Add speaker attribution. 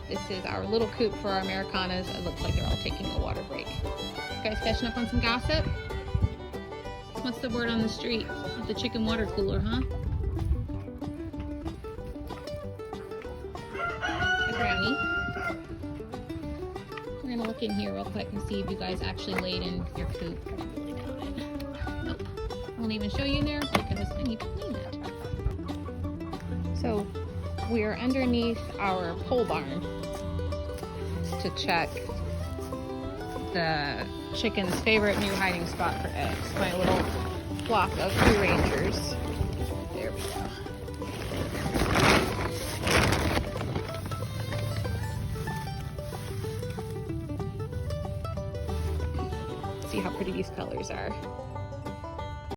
Speaker 1: This is our little coop for our Americanas. It looks like they're all taking a water break. You guys catching up on some gossip? What's the word on the street at the chicken water cooler, huh? Hi, Brownie. We're gonna look in here real quick and see if you guys actually laid in your coop. I really doubt it. Nope. I won't even show you in there because I need to clean it. So we are underneath our pole barn to check the chicken's favorite new hiding spot for eggs. My little flock of Free Rangers. There we go. See how pretty these colors are.